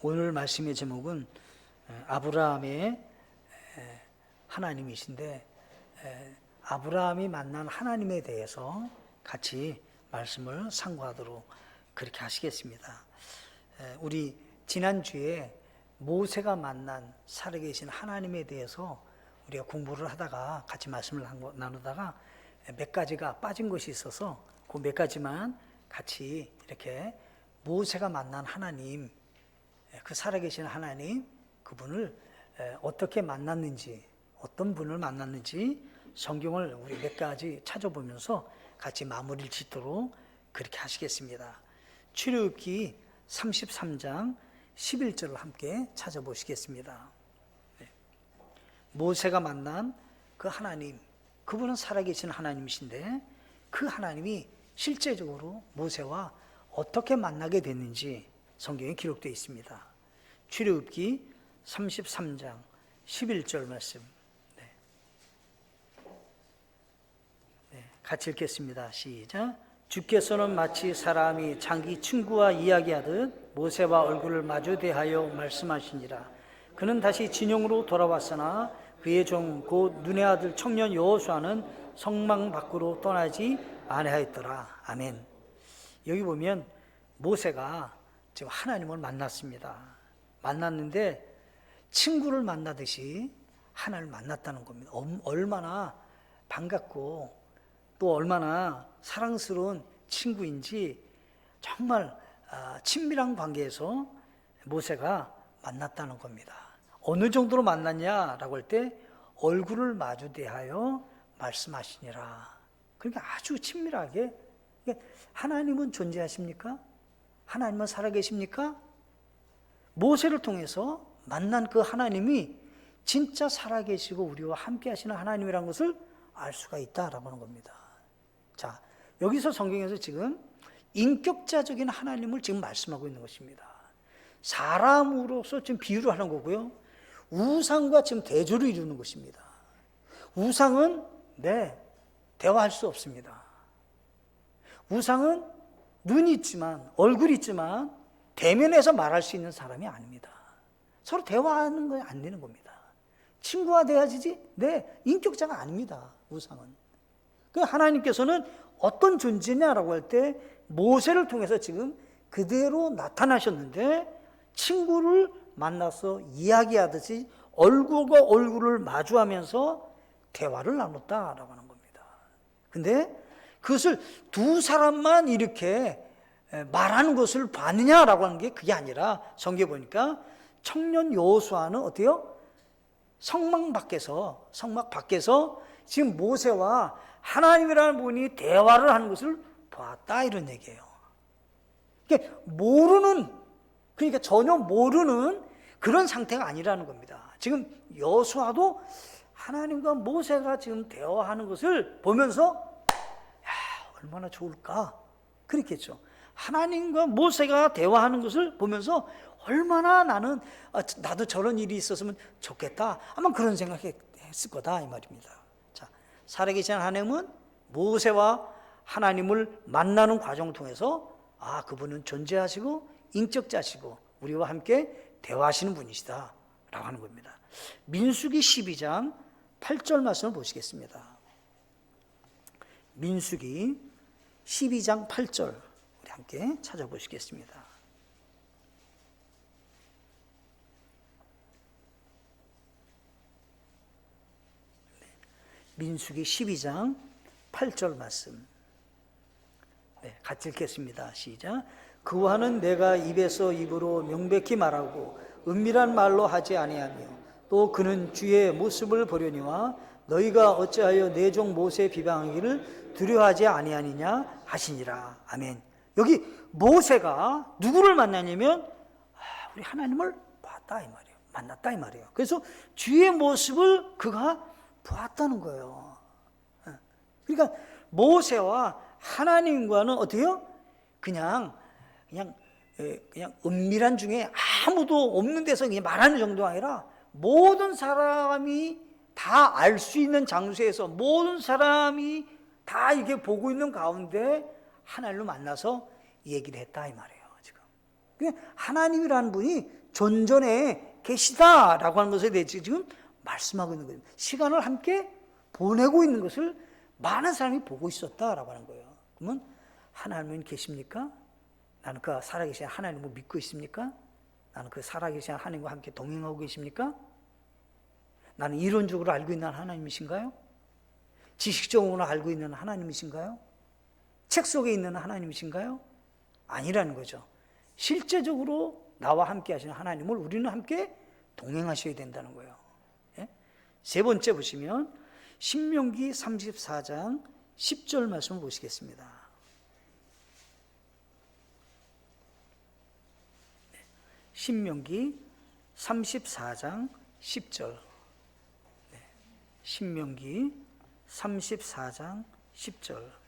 오늘 말씀의 제목은 아브라함의 하나님이신데, 아브라함이 만난 하나님에 대해서 같이 말씀을 상고하도록 그렇게 하시겠습니다. 우리 지난주에 모세가 만난 살아계신 하나님에 대해서 우리가 공부를 하다가 같이 말씀을 나누다가 몇 가지가 빠진 것이 있어서 그 몇 가지만 같이 이렇게 모세가 만난 하나님, 그 살아계신 하나님, 그분을 어떻게 만났는지, 어떤 분을 만났는지 성경을 우리 몇 가지 찾아보면서 같이 마무리를 짓도록 그렇게 하시겠습니다. 출애굽기 33장 11절을 함께 찾아보시겠습니다. 모세가 만난 그 하나님, 그분은 살아계신 하나님이신데 그 하나님이 실제적으로 모세와 어떻게 만나게 됐는지 성경에 기록되어 있습니다. 출애굽기 33장 11절 말씀, 같이 읽겠습니다. 시작. 주께서는 마치 사람이 자기 친구와 이야기하듯 모세와 얼굴을 마주 대하여 말씀하시니라. 그는 다시 진영으로 돌아왔으나 그의 종 곧 눈의 아들 청년 여호수아는 성막 밖으로 떠나지 아니하였더라. 아멘. 여기 보면 모세가 지금 하나님을 만났습니다. 만났는데 친구를 만나듯이 하나님을 만났다는 겁니다. 얼마나 반갑고 또 얼마나 사랑스러운 친구인지 정말 친밀한 관계에서 모세가 만났다는 겁니다. 어느 정도로 만났냐라고 할 때 얼굴을 마주 대하여 말씀하시니라. 그러니까 아주 친밀하게. 하나님은 존재하십니까? 하나님은 살아계십니까? 모세를 통해서 만난 그 하나님이 진짜 살아계시고 우리와 함께 하시는 하나님이라는 것을 알 수가 있다라고 하는 겁니다. 자, 여기서 성경에서 지금 인격자적인 하나님을 지금 말씀하고 있는 것입니다. 사람으로서 지금 비유를 하는 거고요. 우상과 지금 대조를 이루는 것입니다. 우상은 대화할 수 없습니다. 우상은 눈이 있지만, 얼굴이 있지만 대면해서 말할 수 있는 사람이 아닙니다. 서로 대화하는 건 안 되는 겁니다. 친구와 대화지지 인격자가 아닙니다. 우상은. 그 하나님께서는 어떤 존재냐라고 할 때 모세를 통해서 지금 그대로 나타나셨는데 친구를 만나서 이야기하듯이 얼굴과 얼굴을 마주하면서 대화를 나눴다라고 하는 겁니다. 근데 그것을 두 사람만 이렇게 말하는 것을 봤느냐라고 하는 게 그게 아니라 성경에 보니까 청년 여호수아는 어때요? 성막 밖에서 지금 모세와 하나님이라는 분이 대화를 하는 것을 봤다 이런 얘기예요. 그러니까 전혀 모르는 그런 상태가 아니라는 겁니다. 지금 여호수아도 하나님과 모세가 지금 대화하는 것을 보면서 얼마나 좋을까 그랬겠죠. 하나님과 모세가 대화하는 것을 보면서 얼마나 나도 저런 일이 있었으면 좋겠다 아마 그런 생각했을 거다 이 말입니다. 자, 살아계신 하나님은 모세와 하나님을 만나는 과정을 통해서 그분은 존재하시고 인격자시고 우리와 함께 대화하시는 분이시다 라고 하는 겁니다. 민수기 12장 8절 말씀을 보시겠습니다. 민수기 12장 8절 우리 함께 찾아보시겠습니다. 민수기 12장 8절 말씀 같이 읽겠습니다. 시작. 그와는 내가 입에서 입으로 명백히 말하고 은밀한 말로 하지 아니하며 또 그는 주의 모습을 보려니와 너희가 어찌하여 내 종 모세 비방하기를 두려워하지 아니하느냐 하시니라. 아멘. 여기 모세가 누구를 만나냐면 우리 하나님을 봤다 이 말이에요. 만났다 이 말이에요. 그래서 주의 모습을 그가 보았다는 거예요. 그러니까 모세와 하나님과는 어때요? 그냥 은밀한 중에 아무도 없는 데서 그냥 말하는 정도가 아니라 모든 사람이 다 알 수 있는 장소에서 모든 사람이 다 이게 보고 있는 가운데 하나님을 만나서 얘기를 했다 이 말이에요. 지금 하나님이라는 분이 존전에 계시다라고 하는 것에 대해서 지금 말씀하고 있는 거예요. 시간을 함께 보내고 있는 것을 많은 사람이 보고 있었다라고 하는 거예요. 그러면 하나님은 계십니까? 나는 그 살아계신 하나님을 믿고 있습니까? 나는 그 살아계신 하나님과 함께 동행하고 계십니까? 나는 이론적으로 알고 있는 하나님이신가요? 지식적으로 알고 있는 하나님이신가요? 책 속에 있는 하나님이신가요? 아니라는 거죠. 실제적으로 나와 함께 하시는 하나님을 우리는 함께 동행하셔야 된다는 거예요. 예? 세 번째 보시면 신명기 34장 10절 말씀을 보시겠습니다. 신명기 34장 10절. 신명기 34장 10절.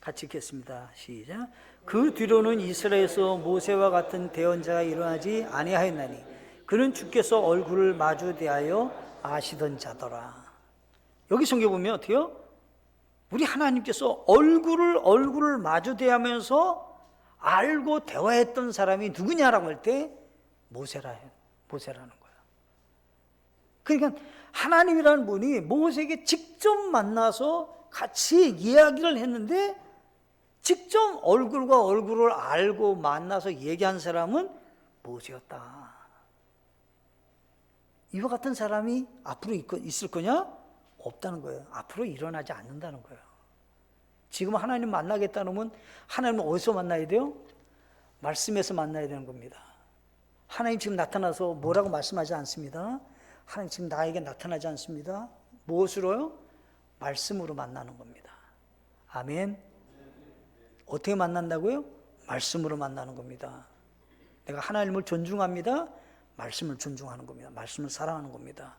같이 읽겠습니다. 시작. 그 뒤로는 이스라엘에서 모세와 같은 대언자가 일어나지 아니하였나니 그는 주께서 얼굴을 마주 대하여 아시던 자더라. 여기 성경 보면 어때요? 우리 하나님께서 얼굴을 마주 대하면서 알고 대화했던 사람이 누구냐라고 할 때 모세라는 거야. 그러니까 하나님이라는 분이 모세에게 직접 만나서 같이 이야기를 했는데 직접 얼굴과 얼굴을 알고 만나서 얘기한 사람은 모세였다. 이와 같은 사람이 앞으로 있을 거냐? 없다는 거예요. 앞으로 일어나지 않는다는 거예요. 지금 하나님 만나겠다는 하나님은 어디서 만나야 돼요? 말씀에서 만나야 되는 겁니다. 하나님 지금 나타나서 뭐라고 말씀하지 않습니다. 하나님 지금 나에게 나타나지 않습니다. 무엇으로요? 말씀으로 만나는 겁니다. 아멘. 어떻게 만난다고요? 말씀으로 만나는 겁니다. 내가 하나님을 존중합니다. 말씀을 존중하는 겁니다. 말씀을 사랑하는 겁니다.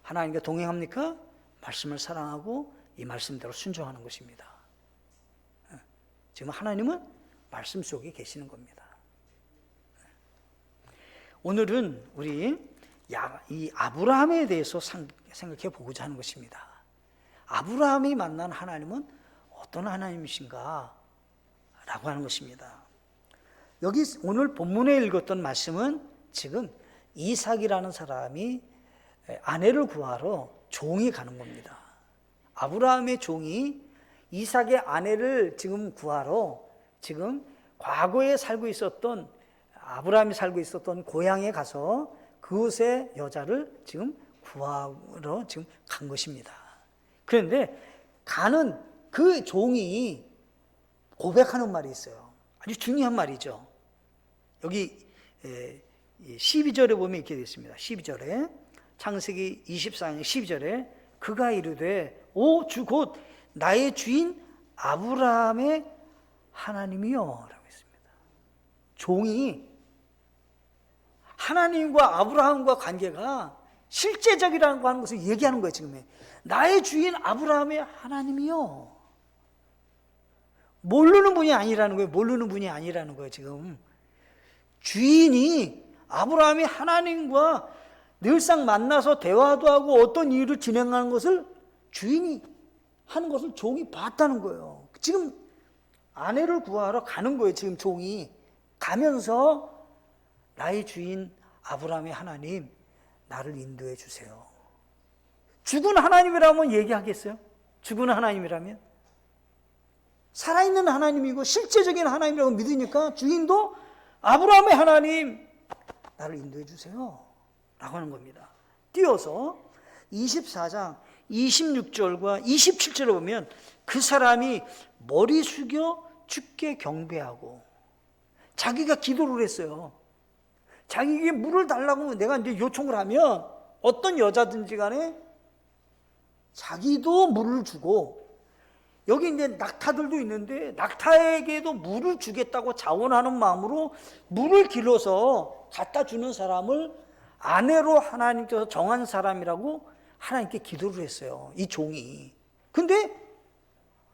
하나님과 동행합니까? 말씀을 사랑하고 이 말씀대로 순종하는 것입니다. 지금 하나님은 말씀 속에 계시는 겁니다. 오늘은 우리 이 아브라함에 대해서 생각해 보고자 하는 것입니다. 아브라함이 만난 하나님은 어떤 하나님이신가? 라고 하는 것입니다. 여기 오늘 본문에 읽었던 말씀은 지금 이삭이라는 사람이 아내를 구하러 종이 가는 겁니다. 아브라함의 종이 이삭의 아내를 지금 구하러 지금 과거에 아브라함이 살고 있었던 고향에 가서 그곳의 여자를 지금 구하러 지금 간 것입니다. 그런데 가는 그 종이 고백하는 말이 있어요. 아주 중요한 말이죠. 여기 12절에 보면 이렇게 되어 있습니다. 12절에 창세기 24장 12절에 그가 이르되 오 주 곧 나의 주인 아브라함의 하나님이요 라고 했습니다. 종이 하나님과 아브라함과 관계가 실제적이라고 하는 것을 얘기하는 거예요. 지금 나의 주인 아브라함의 하나님이요. 모르는 분이 아니라는 거예요. 모르는 분이 아니라는 거예요. 지금 주인이 아브라함이 하나님과 늘상 만나서 대화도 하고 어떤 일을 진행하는 것을 주인이 하는 것을 종이 봤다는 거예요. 지금 아내를 구하러 가는 거예요. 지금 종이 가면서 나의 주인 아브라함의 하나님 나를 인도해 주세요. 죽은 하나님이라면 얘기하겠어요? 죽은 하나님이라면? 살아있는 하나님이고 실제적인 하나님이라고 믿으니까 주인도 아브라함의 하나님 나를 인도해 주세요 라고 하는 겁니다. 띄어서 24장 26절과 27절에 보면 그 사람이 머리 숙여 주께 경배하고 자기가 기도를 했어요. 자기에게 물을 달라고 내가 이제 요청을 하면 어떤 여자든지 간에 자기도 물을 주고 여기 이제 낙타들도 있는데 낙타에게도 물을 주겠다고 자원하는 마음으로 물을 길러서 갖다 주는 사람을 아내로 하나님께서 정한 사람이라고 하나님께 기도를 했어요. 이 종이. 근데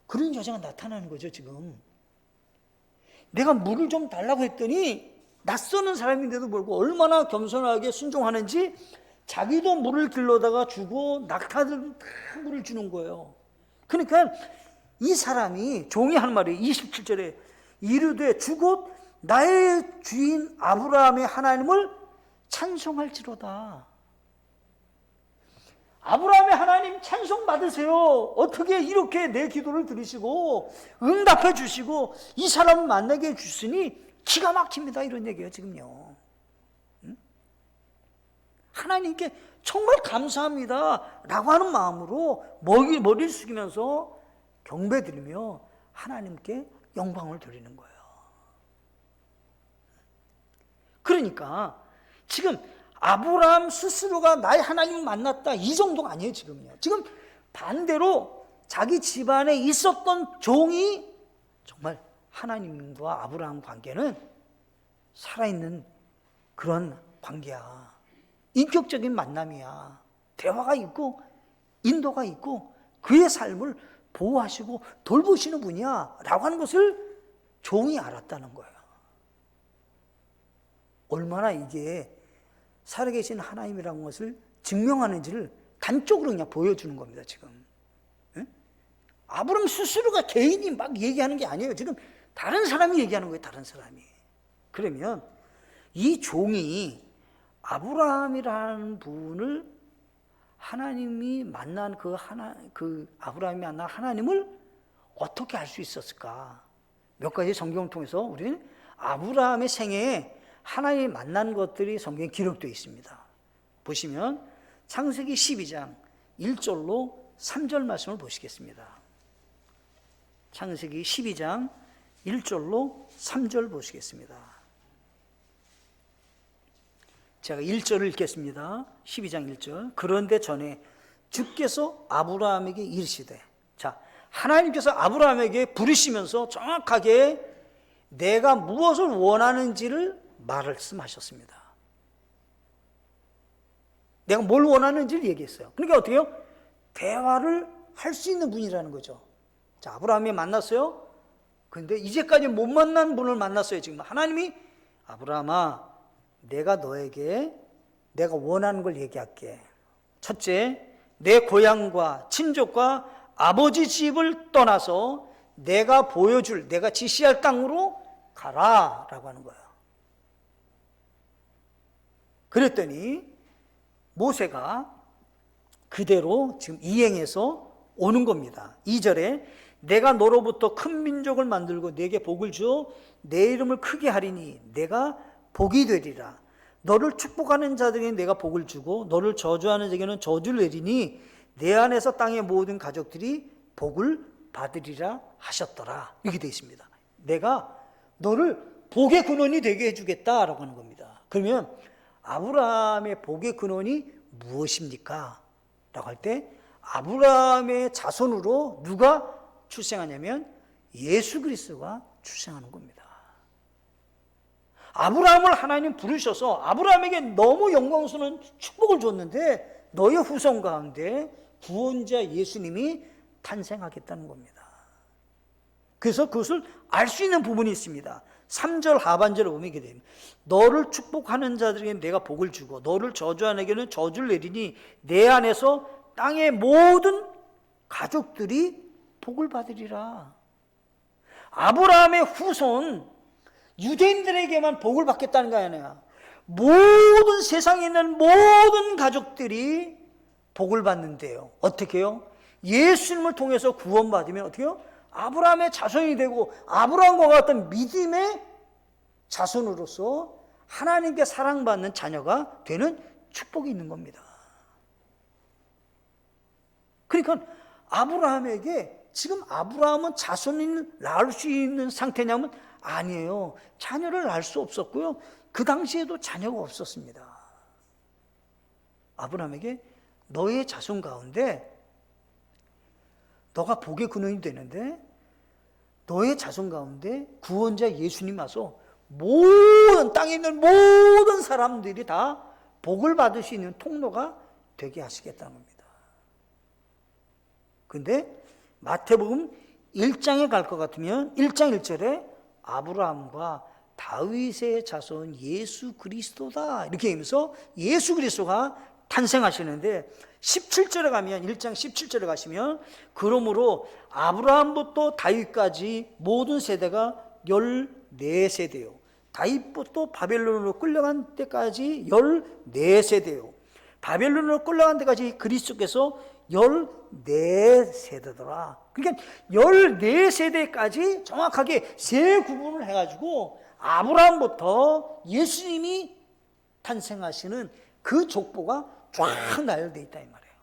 그런 여자가 나타나는 거죠. 지금 내가 물을 좀 달라고 했더니 낯서는 사람인데도 불구하고 얼마나 겸손하게 순종하는지 자기도 물을 길러다가 주고 낙타들도 다 물을 주는 거예요. 그러니까 이 사람이 종이 하는 말이 27절에 이르되 주곧 나의 주인 아브라함의 하나님을 찬송할지로다. 아브라함의 하나님 찬송 받으세요. 어떻게 이렇게 내 기도를 들으시고 응답해 주시고 이 사람을 만나게 해주시니 기가 막힙니다. 이런 얘기예요 지금요. 하나님께 정말 감사합니다 라고 하는 마음으로 머리를 숙이면서 경배드리며 하나님께 영광을 드리는 거예요. 그러니까 지금 아브라함 스스로가 나의 하나님을 만났다 이 정도가 아니에요 지금요. 지금 반대로 자기 집안에 있었던 종이 정말 하나님과 아브라함 관계는 살아있는 그런 관계야. 인격적인 만남이야. 대화가 있고 인도가 있고 그의 삶을 보호하시고 돌보시는 분이야 라고 하는 것을 종이 알았다는 거예요. 얼마나 이게 살아계신 하나님이라는 것을 증명하는지를 단적으로 그냥 보여주는 겁니다 지금. 아브라함 스스로가 개인이 막 얘기하는 게 아니에요. 지금 다른 사람이 얘기하는 거예요. 다른 사람이. 그러면 이 종이 아브라함이라는 분을 하나님이 만난 그 아브라함이 만난 하나님을 어떻게 알 수 있었을까? 몇 가지 성경을 통해서 우리는 아브라함의 생애에 하나님이 만난 것들이 성경에 기록되어 있습니다. 보시면 창세기 12장 1절로 3절 말씀을 보시겠습니다. 창세기 12장 1절로 3절 보시겠습니다. 제가 1절을 읽겠습니다. 12장 1절. 그런데 전에 주께서 아브라함에게 이르시되, 자, 하나님께서 아브라함에게 부르시면서 정확하게 내가 무엇을 원하는지를 말씀하셨습니다. 내가 뭘 원하는지를 얘기했어요. 그러니까 어떻게 해요? 대화를 할 수 있는 분이라는 거죠. 자, 아브라함이 만났어요. 근데 이제까지 못 만난 분을 만났어요. 지금 하나님이 아브라함아, 내가 너에게 내가 원하는 걸 얘기할게. 첫째, 내 고향과 친족과 아버지 집을 떠나서 내가 보여줄, 내가 지시할 땅으로 가라 라고 하는 거예요. 그랬더니 모세가 그대로 지금 이행해서 오는 겁니다. 2절에 내가 너로부터 큰 민족을 만들고 내게 복을 주어 내 이름을 크게 하리니 내가 복이 되리라. 너를 축복하는 자들에게 내가 복을 주고 너를 저주하는 자에게는 저주를 내리니 내 안에서 땅의 모든 가족들이 복을 받으리라 하셨더라. 이렇게 되어 있습니다. 내가 너를 복의 근원이 되게 해주겠다라고 하는 겁니다. 그러면 아브라함의 복의 근원이 무엇입니까? 라고 할 때 아브라함의 자손으로 누가 출생하냐면 예수 그리스도가 출생하는 겁니다. 아브라함을 하나님 부르셔서 아브라함에게 너무 영광스러운 축복을 줬는데 너의 후손 가운데 구원자 예수님이 탄생하겠다는 겁니다. 그래서 그것을 알 수 있는 부분이 있습니다. 3절 하반절을 보면 이렇게 됩니다. 너를 축복하는 자들에게 내가 복을 주고 너를 저주하는 에게는 저주를 내리니 내 안에서 땅의 모든 가족들이 복을 받으리라. 아브라함의 후손 유대인들에게만 복을 받겠다는 거 아니야. 모든 세상에 있는 모든 가족들이 복을 받는데요. 어떻게 해요? 예수님을 통해서 구원받으면 어떻게 해요? 아브라함의 자손이 되고 아브라함과 같은 믿음의 자손으로서 하나님께 사랑받는 자녀가 되는 축복이 있는 겁니다. 그러니까 아브라함에게 지금 아브라함은 자손을 낳을 수 있는 상태냐면 아니에요. 자녀를 낳을 수 없었고요. 그 당시에도 자녀가 없었습니다. 아브라함에게 너의 자손 가운데 너가 복의 근원이 되는데 너의 자손 가운데 구원자 예수님 와서 모든 땅에 있는 모든 사람들이 다 복을 받을 수 있는 통로가 되게 하시겠다는 겁니다. 근데 마태복음 1장에 갈 것 같으면 1장 1절에 아브라함과 다윗의 자손 예수 그리스도다 이렇게 하면서 예수 그리스도가 탄생하시는데 17절에 가면 1장 17절에 가시면 그러므로 아브라함부터 다윗까지 모든 세대가 14세대요. 다윗부터 바벨론으로 끌려간 때까지 14세대요. 바벨론으로 끌려간 때까지 그리스도께서 14세대더라. 그러니까 14세대까지 정확하게 세 구분을 해가지고 아브라함부터 예수님이 탄생하시는 그 족보가 쫙 나열되어 있다 이 말이에요.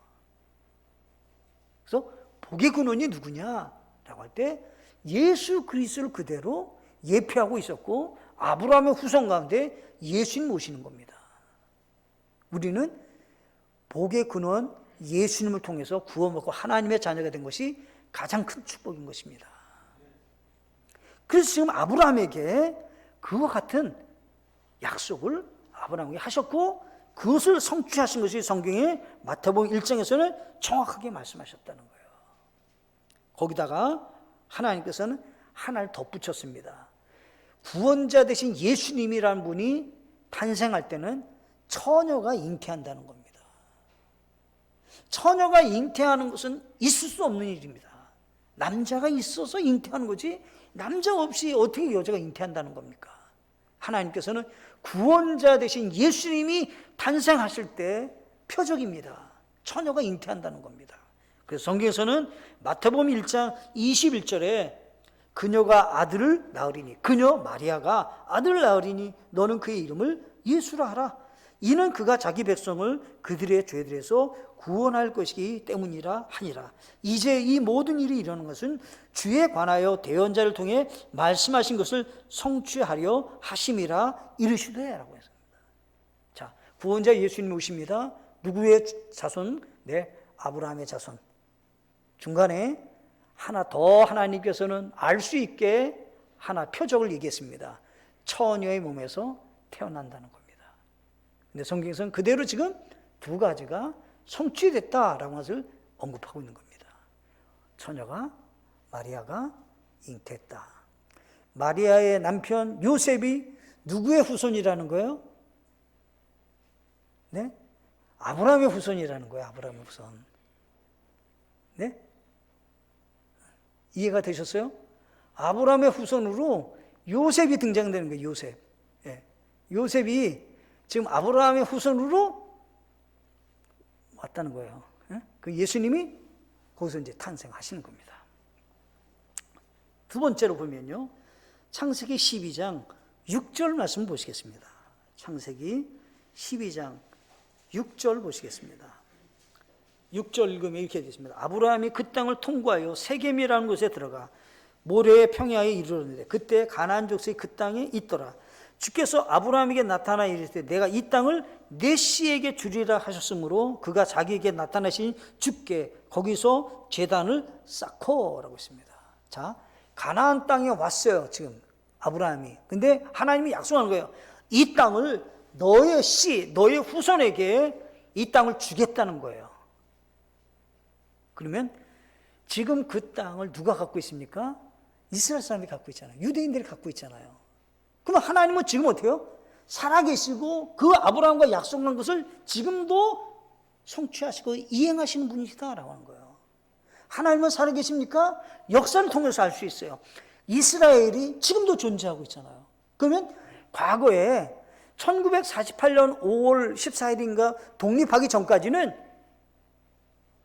그래서 복의 근원이 누구냐라고 할 때 예수 그리스도를 그대로 예표하고 있었고 아브라함의 후손 가운데 예수님 모시는 겁니다. 우리는 복의 근원 예수님을 통해서 구원받고 하나님의 자녀가 된 것이 가장 큰 축복인 것입니다. 그래서 지금 아브라함에게 그와 같은 약속을 아브라함에게 하셨고 그것을 성취하신 것이 성경의 마태복음 1장에서는 정확하게 말씀하셨다는 거예요. 거기다가 하나님께서는 하나를 덧붙였습니다. 구원자 되신 예수님이라는 분이 탄생할 때는 처녀가 잉태한다는 겁니다. 처녀가 잉태하는 것은 있을 수 없는 일입니다. 남자가 있어서 잉태하는 거지 남자 없이 어떻게 여자가 잉태한다는 겁니까? 하나님께서는 구원자 되신 예수님이 탄생하실 때 표적입니다. 처녀가 잉태한다는 겁니다. 그래서 성경에서는 마태복음 1장 21절에 그녀가 아들을 낳으리니 그녀 마리아가 아들을 낳으리니 너는 그의 이름을 예수라 하라. 이는 그가 자기 백성을 그들의 죄들에서 구원할 것이기 때문이라 하니라. 이제 이 모든 일이 이루는 것은 주에 관하여 대언자를 통해 말씀하신 것을 성취하려 하심이라 이르시되 라고 했습니다. 자, 구원자 예수님 오십니다. 누구의 자손? 네, 아브라함의 자손. 중간에 하나 더 하나님께서는 알 수 있게 하나 표적을 얘기했습니다. 처녀의 몸에서 태어난다는 겁니다. 근데 성경에서는 그대로 지금 두 가지가 성취됐다라는 것을 언급하고 있는 겁니다. 처녀가 마리아가 잉태했다. 마리아의 남편 요셉이 누구의 후손이라는 거예요? 네? 아브라함의 후손이라는 거예요. 아브라함의 후손. 네? 이해가 되셨어요? 아브라함의 후손으로 요셉이 등장되는 거예요. 요셉. 네. 요셉이 지금 아브라함의 후손으로 왔다는 거예요. 네? 그 예수님이 거기서 이제 탄생하시는 겁니다. 두 번째로 보면요. 창세기 12장 6절 말씀 보시겠습니다. 창세기 12장 6절 보시겠습니다. 6절 읽으면 이렇게 되어 있습니다. 아브라함이 그 땅을 통과하여 세겜이라는 곳에 들어가 모래의 평야에 이르렀는데 그때 가나안 족속이 그 땅에 있더라. 주께서 아브라함에게 나타나 이르시되 내가 이 땅을 내 씨에게 주리라 하셨으므로 그가 자기에게 나타나신 주께 거기서 제단을 쌓고라고 했습니다. 자, 가나안 땅에 왔어요. 지금 아브라함이. 근데 하나님이 약속하는 거예요. 이 땅을 너의 씨, 너의 후손에게 이 땅을 주겠다는 거예요. 그러면 지금 그 땅을 누가 갖고 있습니까? 이스라엘 사람이 갖고 있잖아요. 유대인들이 갖고 있잖아요. 그럼 하나님은 지금 어떻게 해요? 살아계시고 그 아브라함과 약속한 것을 지금도 성취하시고 이행하시는 분이시다라고 하는 거예요. 하나님은 살아계십니까? 역사를 통해서 알 수 있어요. 이스라엘이 지금도 존재하고 있잖아요. 그러면 과거에 1948년 5월 14일인가 독립하기 전까지는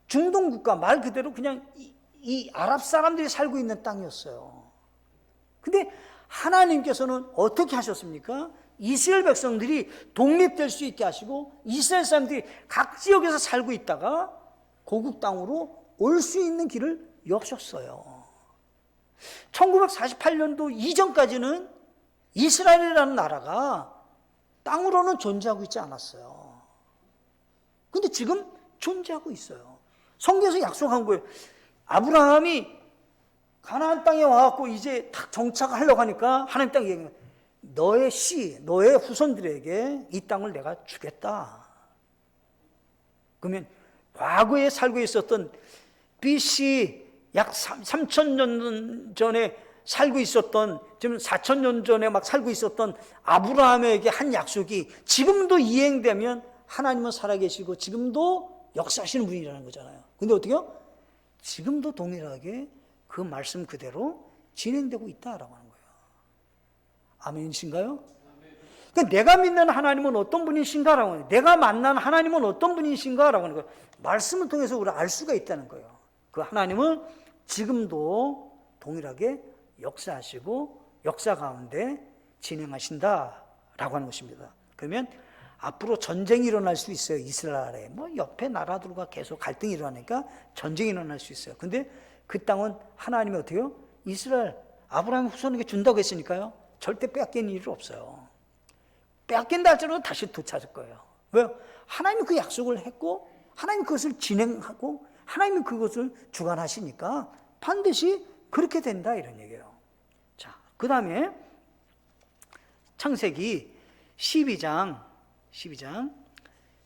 중동 국가 말 그대로 그냥 이 아랍 사람들이 살고 있는 땅이었어요. 근데 하나님께서는 어떻게 하셨습니까? 이스라엘 백성들이 독립될 수 있게 하시고 이스라엘 사람들이 각 지역에서 살고 있다가 고국 땅으로 올 수 있는 길을 여셨어요. 1948년도 이전까지는 이스라엘이라는 나라가 땅으로는 존재하고 있지 않았어요. 근데 지금 존재하고 있어요. 성경에서 약속한 거예요. 아브라함이 가나안 땅에 와갖고 이제 딱 정착하려고 하니까 하나님 땅에 얘기해요. 너의 씨, 너의 후손들에게 이 땅을 내가 주겠다. 그러면 과거에 살고 있었던 BC 약 3,000년 전에 살고 있었던, 지금 4,000년 전에 막 살고 있었던 아브라함에게 한 약속이 지금도 이행되면 하나님은 살아계시고 지금도 역사하시는 분이라는 거잖아요. 근데 어떻게요? 지금도 동일하게 그 말씀 그대로 진행되고 있다라고 하는 거예요. 아멘이신가요? 그러니까 내가 믿는 하나님은 어떤 분이신가라고 하는 거예요. 내가 만난 하나님은 어떤 분이신가라고 하는 거예요. 말씀을 통해서 우리가 알 수가 있다는 거예요. 그 하나님은 지금도 동일하게 역사하시고 역사 가운데 진행하신다라고 하는 것입니다. 그러면 앞으로 전쟁이 일어날 수 있어요. 이스라엘에 뭐 옆에 나라들과 계속 갈등이 일어나니까 전쟁이 일어날 수 있어요. 근데 그 땅은 하나님이 어떻게 해요? 이스라엘 아브라함 후손에게 준다고 했으니까요. 절대 빼앗기는 일이 없어요. 빼앗긴다 할지라도 다시 되찾을 거예요. 왜요? 하나님이 그 약속을 했고 하나님이 그것을 진행하고 하나님이 그것을 주관하시니까 반드시 그렇게 된다 이런 얘기예요. 자, 그 다음에 창세기 12장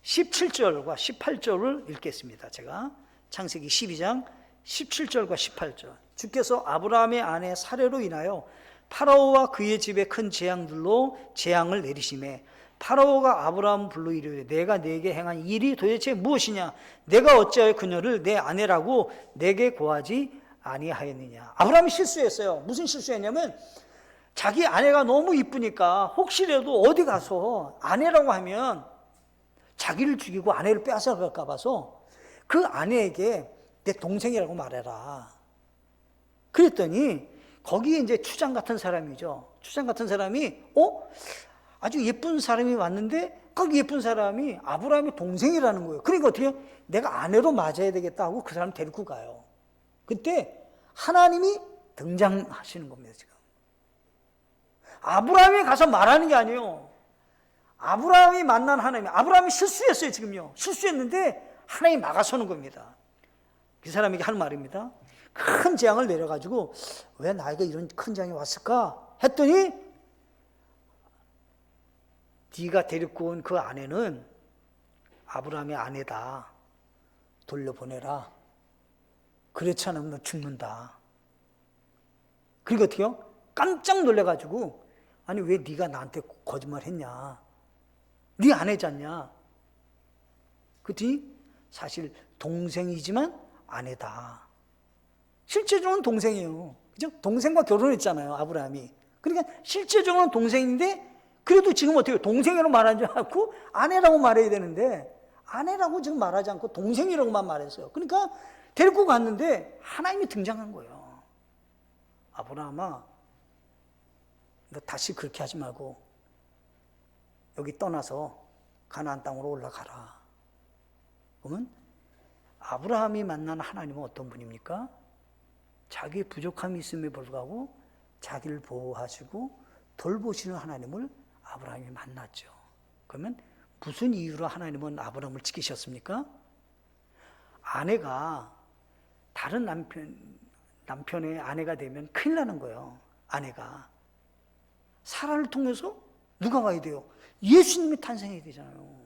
17절과 18절을 읽겠습니다. 제가 창세기 12장 17절과 18절. 주께서 아브라함의 아내 사레로 인하여 파라오와 그의 집에 큰 재앙들로 재앙을 내리시매 파라오가 아브라함 불러 이르되 내가 네게 행한 일이 도대체 무엇이냐? 내가 어찌하여 그녀를 내 아내라고 내게 고하지 아니하였느냐? 아브라함이 실수했어요. 무슨 실수했냐면 자기 아내가 너무 이쁘니까 혹시라도 어디 가서 아내라고 하면 자기를 죽이고 아내를 빼앗아갈까 봐서 그 아내에게 내 동생이라고 말해라. 그랬더니 거기에 이제 추장 같은 사람이죠. 추장 같은 사람이 아주 예쁜 사람이 왔는데 그 예쁜 사람이 아브라함의 동생이라는 거예요. 그러니까 어떻게 해요? 내가 아내로 맞아야 되겠다 하고 그 사람 데리고 가요. 그때 하나님이 등장하시는 겁니다. 지금 아브라함이 가서 말하는 게 아니에요. 아브라함이 만난 하나님, 아브라함이 실수했어요. 지금요. 실수했는데 하나님이 막아서는 겁니다. 그 사람에게 하는 말입니다. 큰 재앙을 내려가지고 왜 나에게 이런 큰 재앙이 왔을까 했더니 네가 데리고 온 그 아내는 아브라함의 아내다. 돌려보내라. 그렇지 않으면 너 죽는다. 그리고 어떻게 해요? 깜짝 놀래가지고 아니 왜 네가 나한테 거짓말했냐? 네 아내잖냐? 그랬더니 사실 동생이지만 아내다. 실제적으로는 동생이에요. 그죠? 동생과 결혼했잖아요, 아브라함이. 그러니까 실제적으로는 동생인데 그래도 지금 어떻게 동생이라고 말하지 않고 아내라고 말해야 되는데 아내라고 지금 말하지 않고 동생이라고만 말했어요. 그러니까 데리고 갔는데 하나님이 등장한 거예요. 아브라함아, 너 다시 그렇게 하지 말고 여기 떠나서 가나안 땅으로 올라가라. 그러면 아브라함이 만난 하나님은 어떤 분입니까? 자기의 부족함이 있음에 불구하고 자기를 보호하시고 돌보시는 하나님을 아브라함이 만났죠. 그러면 무슨 이유로 하나님은 아브라함을 지키셨습니까? 아내가 다른 남편의 아내가 되면 큰일 나는 거예요. 아내가 사라를 통해서 누가 와야 돼요? 예수님이 탄생해야 되잖아요.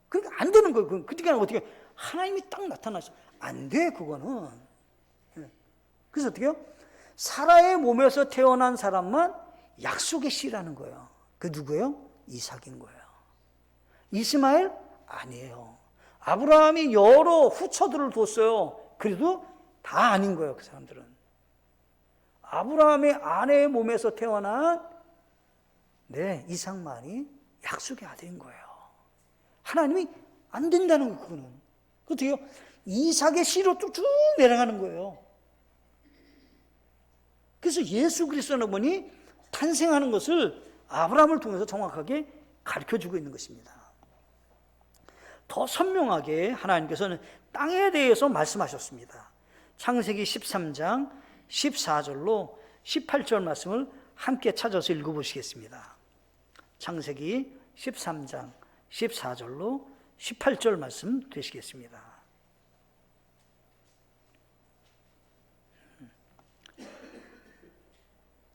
그러니까 안 되는 거예요. 그러니까 어떻게 하나님이 딱 나타나서 안 돼, 그거는. 그래서 어떻게 해요? 사라의 몸에서 태어난 사람만 약속의 씨라는 거예요. 그 누구예요? 이삭인 거예요. 이스마엘? 아니에요. 아브라함이 여러 후처들을 뒀어요. 그래도 다 아닌 거예요, 그 사람들은. 아브라함의 아내의 몸에서 태어난 이삭만이 약속의 아들인 거예요. 하나님이 안 된다는 거예요, 그거는. 어떻게 해요? 이삭의 씨로 쭉 내려가는 거예요. 그래서 예수 그리스도는 보니 탄생하는 것을 아브라함을 통해서 정확하게 가르쳐주고 있는 것입니다. 더 선명하게 하나님께서는 땅에 대해서 말씀하셨습니다. 창세기 13장 14절로 18절 말씀을 함께 찾아서 읽어보시겠습니다. 창세기 13장 14절로 18절 말씀 되시겠습니다.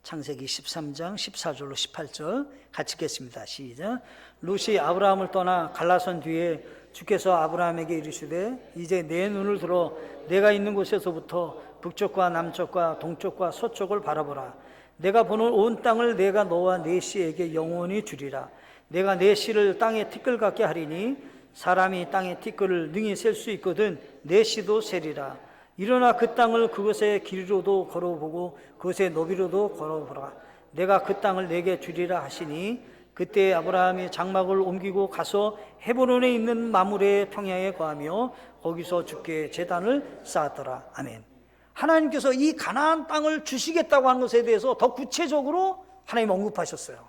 창세기 13장 14절로 18절 같이 읽겠습니다. 시작. 롯이 아브라함을 떠나 갈라선 뒤에 주께서 아브라함에게 이르시되 이제 내 눈을 들어 내가 있는 곳에서부터 북쪽과 남쪽과 동쪽과 서쪽을 바라보라. 내가 보는 온 땅을 내가 너와 네 씨에게 영원히 주리라. 내가 내 씨를 땅에 티끌 같게 하리니 사람이 땅에 티끌을 능히 셀 수 있거든 내 씨도 세리라. 일어나 그 땅을 그것의 길이로도 걸어보고 그것의 너비로도 걸어보라. 내가 그 땅을 내게 주리라 하시니 그때 아브라함이 장막을 옮기고 가서 헤브론에 있는 마므레 평야에 거하며 거기서 주께 제단을 쌓았더라. 아멘. 하나님께서 이 가나안 땅을 주시겠다고 하는 것에 대해서 더 구체적으로 하나님 언급하셨어요.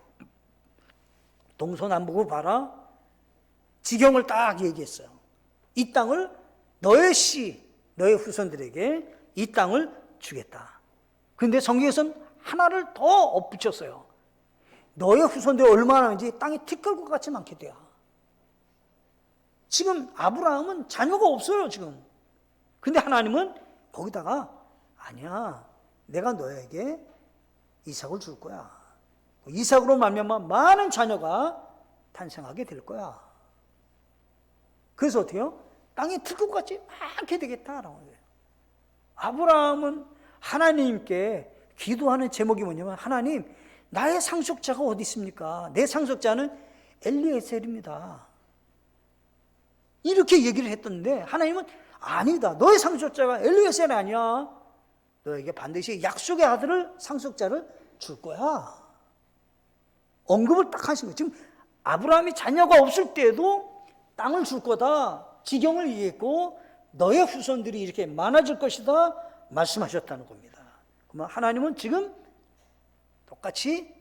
동서남북을 봐라. 지경을 딱 얘기했어요. 이 땅을 너의 씨, 너의 후손들에게 이 땅을 주겠다. 그런데 성경에서는 하나를 더 덧붙였어요. 너의 후손들이 얼마나 많은지 땅에 티끌과 같이 많게 돼야. 지금 아브라함은 자녀가 없어요, 지금. 근데 하나님은 거기다가 아니야, 내가 너에게 이삭을 줄 거야. 이삭으로 말미암아 많은 자녀가 탄생하게 될 거야. 그래서 어때요? 땅에 티끌같이 많게 되겠다라고 해요. 아브라함은 하나님께 기도하는 제목이 뭐냐면 하나님, 나의 상속자가 어디 있습니까? 내 상속자는 엘리에셀입니다. 이렇게 얘기를 했던데 하나님은 아니다. 너의 상속자가 엘리에셀이 아니야. 너에게 반드시 약속의 아들을 상속자를 줄 거야. 언급을 딱 하신 거예요. 지금 아브라함이 자녀가 없을 때에도 땅을 줄 거다. 지경을 얘기했고 너의 후손들이 이렇게 많아질 것이다 말씀하셨다는 겁니다. 그러면 하나님은 지금 똑같이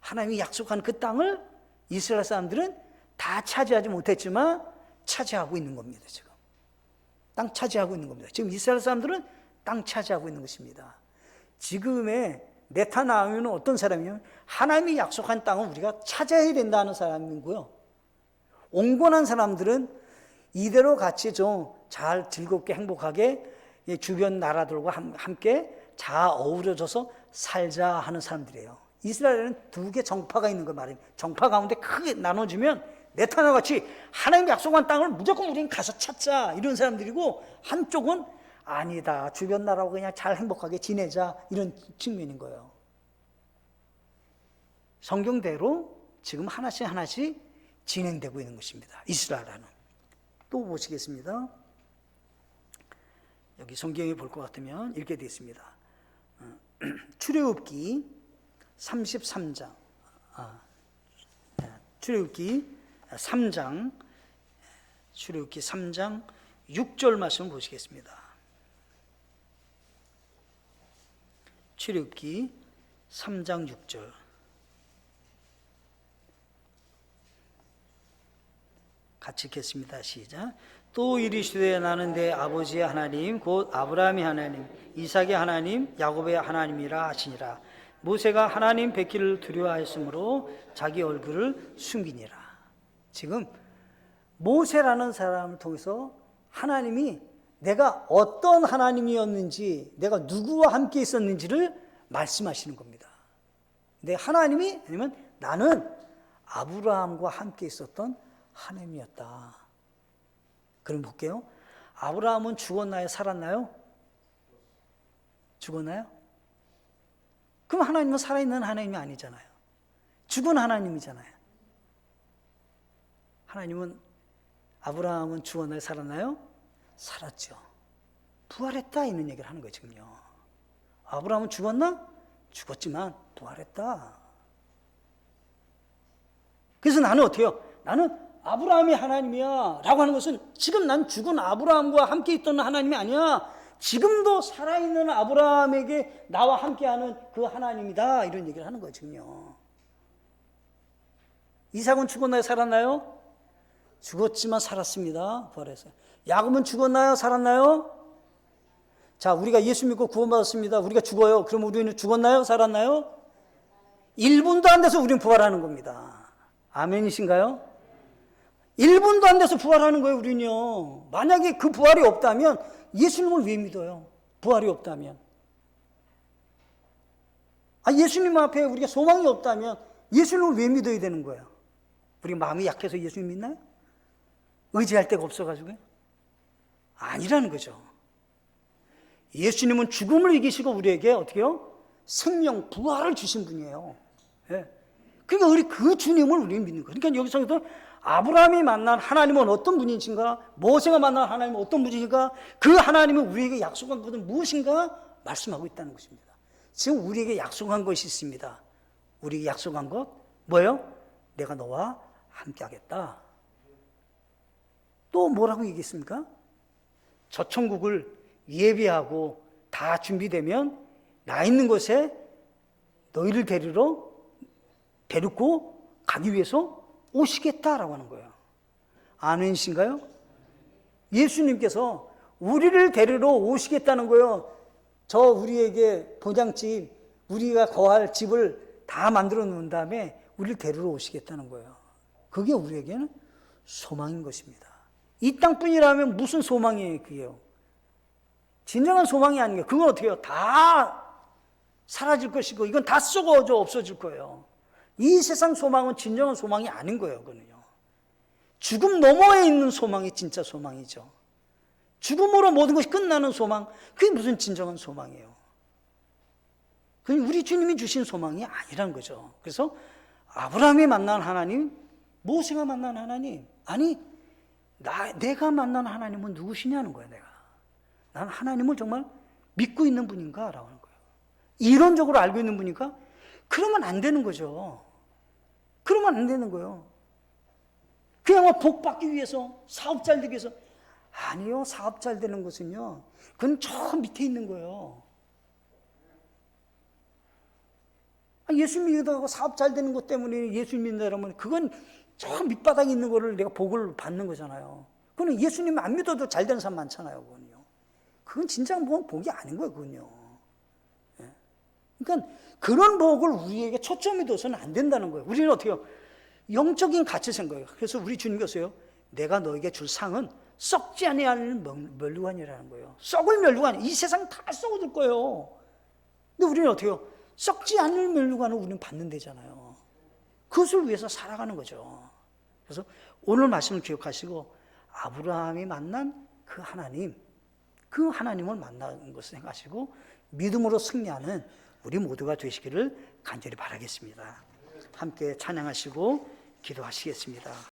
하나님이 약속한 그 땅을 이스라엘 사람들은 다 차지하지 못했지만 차지하고 있는 겁니다. 지금 땅 차지하고 있는 겁니다. 지금 이스라엘 사람들은 땅 차지하고 있는 것입니다. 지금의 네타나후는 어떤 사람이냐면 하나님이 약속한 땅을 우리가 찾아야 된다는 사람이고요. 온건한 사람들은 이대로 같이 좀 잘 즐겁게 행복하게 주변 나라들과 함께 잘 어우러져서 살자 하는 사람들이에요. 이스라엘에는 두 개 정파가 있는 거 말이에요. 정파 가운데 크게 나눠지면 네타나후 같이 하나님이 약속한 땅을 무조건 우리는 가서 찾자 이런 사람들이고, 한쪽은 아니다, 주변 나라하고 그냥 잘 행복하게 지내자 이런 측면인 거예요. 성경대로 지금 하나씩 하나씩 진행되고 있는 것입니다. 이스라엘은. 또 보시겠습니다. 여기 성경에 볼 것 같으면 이렇게 되어 있습니다. 출애굽기 33장, 출애굽기 3장, 출애굽기 3장 6절 말씀 보시겠습니다. 출애굽기 3장 6절. 같이 읽겠습니다. 시작. 또 이르시되 나는 내 아버지의 하나님 곧 아브라함의 하나님 이삭의 하나님 야곱의 하나님이라 하시니라. 모세가 하나님 뵙기를 두려워하였으므로 자기 얼굴을 숨기니라. 지금 모세라는 사람을 통해서 하나님이 내가 어떤 하나님이었는지, 내가 누구와 함께 있었는지를 말씀하시는 겁니다. 근데 하나님이 아니면 나는 아브라함과 함께 있었던 하나님이었다. 그럼 볼게요. 아브라함은 죽었나요? 살았나요? 죽었나요? 그럼 하나님은 살아있는 하나님이 아니잖아요. 죽은 하나님이잖아요. 하나님은, 아브라함은 죽었나요? 살았나요? 살았죠. 부활했다 있는 얘기를 하는 거예요. 지금요. 아브라함은 죽었나? 죽었지만 부활했다. 그래서 나는 어떻게 해요? 나는 아브라함이 하나님이야 라고 하는 것은 지금 난 죽은 아브라함과 함께 있던 하나님이 아니야. 지금도 살아있는 아브라함에게 나와 함께하는 그 하나님이다 이런 얘기를 하는 거예요. 지금요. 이삭은 죽었나요? 살았나요? 죽었지만 살았습니다. 부활해서. 야곱은 죽었나요? 살았나요? 자, 우리가 예수 믿고 구원받았습니다. 우리가 죽어요. 그럼 우리는 죽었나요? 살았나요? 1분도 안 돼서 우리는 부활하는 겁니다. 아멘이신가요? 1분도 안 돼서 부활하는 거예요. 우리는요. 만약에 그 부활이 없다면 예수님을 왜 믿어요? 부활이 없다면. 예수님 앞에 우리가 소망이 없다면 예수님을 왜 믿어야 되는 거예요? 우리 마음이 약해서 예수님 믿나요? 의지할 데가 없어가지고요? 아니라는 거죠. 예수님은 죽음을 이기시고 우리에게 어떻게 해요? 생명, 부활을 주신 분이에요. 예. 그러니까 우리 그 주님을 우리는 믿는 거예요. 그러니까 여기서도 아브라함이 만난 하나님은 어떤 분이신가, 모세가 만난 하나님은 어떤 분이신가, 그 하나님은 우리에게 약속한 것은 무엇인가 말씀하고 있다는 것입니다. 지금 우리에게 약속한 것이 있습니다. 우리에게 약속한 것 뭐예요? 내가 너와 함께 하겠다. 또 뭐라고 얘기했습니까? 저 천국을 예비하고 다 준비되면 나 있는 곳에 너희를 데리고 가기 위해서 오시겠다라고 하는 거예요. 아멘이신가요? 예수님께서 우리를 데리러 오시겠다는 거예요. 저 우리에게 본향집, 우리가 거할 집을 다 만들어 놓은 다음에 우리를 데리러 오시겠다는 거예요. 그게 우리에게는 소망인 것입니다. 이 땅뿐이라면 무슨 소망이에요, 그게요? 진정한 소망이 아닌 게, 그건 어떻게 해요? 다 사라질 것이고, 이건 다 썩어져 없어질 거예요. 이 세상 소망은 진정한 소망이 아닌 거예요, 그거는요. 죽음 너머에 있는 소망이 진짜 소망이죠. 죽음으로 모든 것이 끝나는 소망, 그게 무슨 진정한 소망이에요? 그게 우리 주님이 주신 소망이 아니라는 거죠. 그래서 아브라함이 만난 하나님, 모세가 만난 하나님, 아니 내가 만난 하나님은 누구시냐는 거예요. 난 하나님을 정말 믿고 있는 분인가? 라고 하는 거예요. 이론적으로 알고 있는 분인가? 그러면 안 되는 거죠. 그러면 안 되는 거예요. 그냥 뭐 복 받기 위해서, 사업 잘 되기 위해서. 아니요, 사업 잘 되는 것은요, 그건 저 밑에 있는 거예요. 예수 믿다고 사업 잘 되는 것 때문에 예수 믿는다 그러면 그건 저 밑바닥에 있는 거를 내가 복을 받는 거잖아요. 그건 예수님 안 믿어도 잘 되는 사람 많잖아요. 그건 진짜 복이 아닌 거예요. 그건요. 그러니까 그런 복을 우리에게 초점이 둬서는 안 된다는 거예요. 우리는 어떻게 해요? 영적인 가치 생각이에요. 그래서 우리 주님께서요, 내가 너에게 줄 상은 썩지 아니할 멸류관이라는 거예요. 썩을 멸류관, 이 세상 다 썩어질 거예요. 근데 우리는 어떻게 해요? 썩지 않을 멸류관을 우리는 받는 데잖아요. 그것을 위해서 살아가는 거죠. 그래서 오늘 말씀을 기억하시고 아브라함이 만난 그 하나님, 그 하나님을 만난 것을 생각하시고 믿음으로 승리하는 우리 모두가 되시기를 간절히 바라겠습니다. 함께 찬양하시고 기도하시겠습니다.